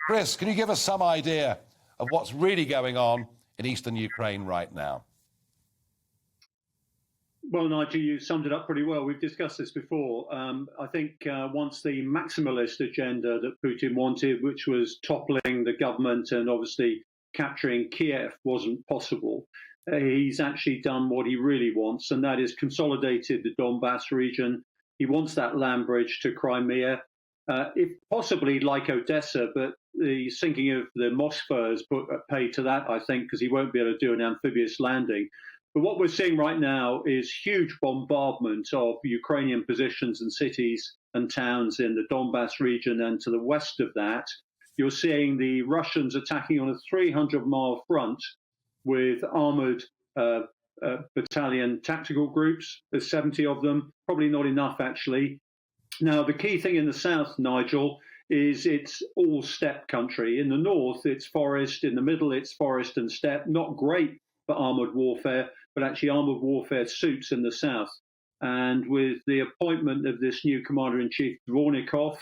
Chris, can you give us some idea of what's really going on in eastern Ukraine right now? Well, Nigel, you summed it up pretty well. We've discussed this before. I think once the maximalist agenda that Putin wanted, which was toppling the government and obviously capturing Kiev, wasn't possible, he's actually done what he really wants, and that is consolidated the Donbas region. He wants that land bridge to Crimea, if possibly like Odessa, but the sinking of the Moskva has put paid to that, I think, because he won't be able to do an amphibious landing. But what we're seeing right now is huge bombardment of Ukrainian positions and cities and towns in the Donbas region, and to the west of that, you're seeing the Russians attacking on a 300-mile front with armoured battalion tactical groups. There's 70 of them, probably not enough, actually. Now, the key thing in the south, Nigel, is it's all steppe country. In the north, it's forest. In the middle, it's forest and steppe. Not great for armoured warfare, but actually armoured warfare suits in the south. And with the appointment of this new Commander-in-Chief, Dvornikov,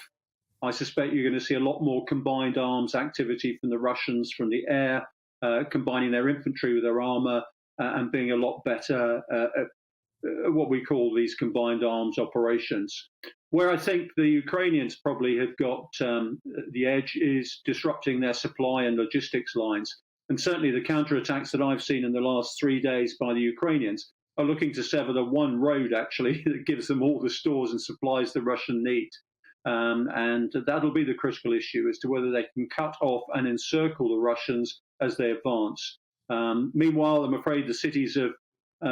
I suspect you're going to see a lot more combined arms activity from the Russians, from the air, combining their infantry with their armour, and being a lot better at what we call these combined arms operations. Where I think the Ukrainians probably have got the edge is disrupting their supply and logistics lines. And certainly the counterattacks that I've seen in the last 3 days by the Ukrainians are looking to sever the one road, actually, that gives them all the stores and supplies the Russians need. And that'll be the critical issue as to whether they can cut off and encircle the Russians as they advance. Meanwhile, I'm afraid the cities of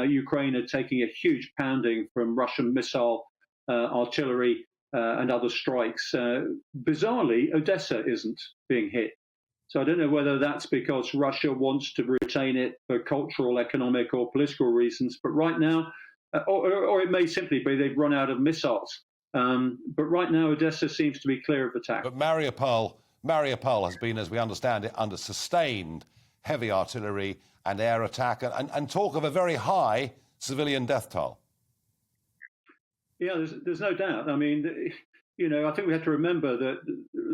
Ukraine are taking a huge pounding from Russian missile, artillery, and other strikes. Bizarrely, Odessa isn't being hit. So I don't know whether that's because Russia wants to retain it for cultural, economic, or political reasons. But right now, or it may simply be they've run out of missiles. But right now, Odessa seems to be clear of attack. But Mariupol has been, as we understand it, under sustained heavy artillery and air attack, and talk of a very high civilian death toll. Yeah, there's no doubt. I mean, I think we have to remember that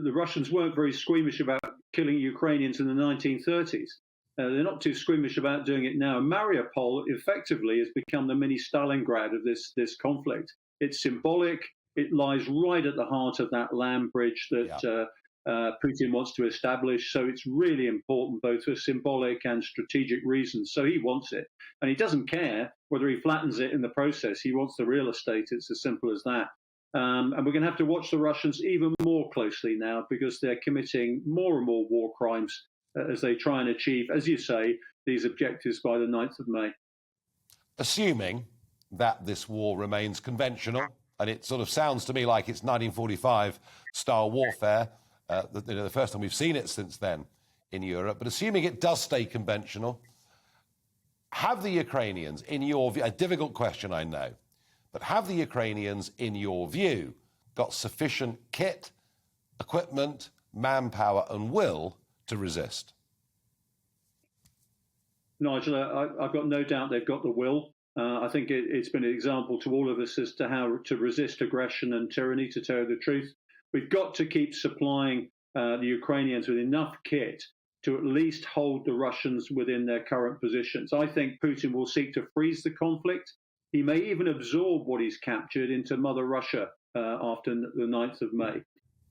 the Russians weren't very squeamish about killing Ukrainians in the 1930s. They're not too squeamish about doing it now. Mariupol effectively has become the mini Stalingrad of this conflict. It's symbolic. It lies right at the heart of that land bridge that Putin wants to establish. So it's really important, both for symbolic and strategic reasons. So he wants it. And he doesn't care whether he flattens it in the process. He wants the real estate. It's as simple as that. And we're going to have to watch the Russians even more closely now, because they're committing more and more war crimes as they try and achieve, as you say, these objectives by the 9th of May. Assuming that this war remains conventional, and it sort of sounds to me like it's 1945 style warfare, the first time we've seen it since then in Europe, but assuming it does stay conventional, have the Ukrainians, in your view, a difficult question I know, but have the Ukrainians, in your view, got sufficient kit, equipment, manpower and will to resist? Nigel, I've got no doubt they've got the will. I think it's been an example to all of us as to how to resist aggression and tyranny, to tell you the truth. We've got to keep supplying the Ukrainians with enough kit to at least hold the Russians within their current positions. I think Putin will seek to freeze the conflict. He may even absorb what he's captured into Mother Russia after the 9th of May.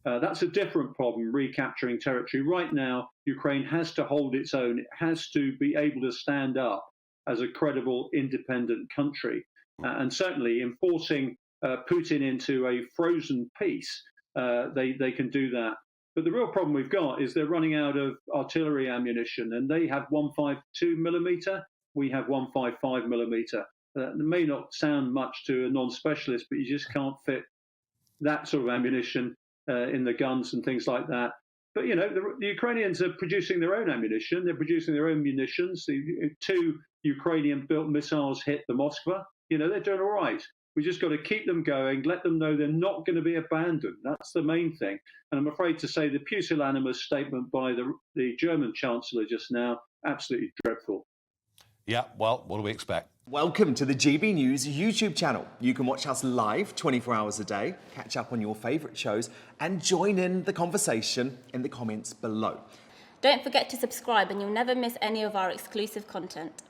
That's a different problem, recapturing territory. Right now, Ukraine has to hold its own. It has to be able to stand up as a credible, independent country. And certainly enforcing Putin into a frozen peace, they can do that. But the real problem we've got is they're running out of artillery ammunition, and they have 152 millimeter. We have 155 millimeter. It may not sound much to a non-specialist, but you just can't fit that sort of ammunition in the guns and things like that. But, the Ukrainians are producing their own ammunition. They're producing their own munitions. The 2 Ukrainian-built missiles hit the Moskva. They're doing all right. We just got to keep them going, let them know they're not going to be abandoned. That's the main thing. And I'm afraid to say the pusillanimous statement by the German Chancellor just now, absolutely dreadful. Yeah, well, what do we expect? Welcome to the GB News YouTube channel. You can watch us live 24 hours a day, catch up on your favourite shows and join in the conversation in the comments below. Don't forget to subscribe and you'll never miss any of our exclusive content.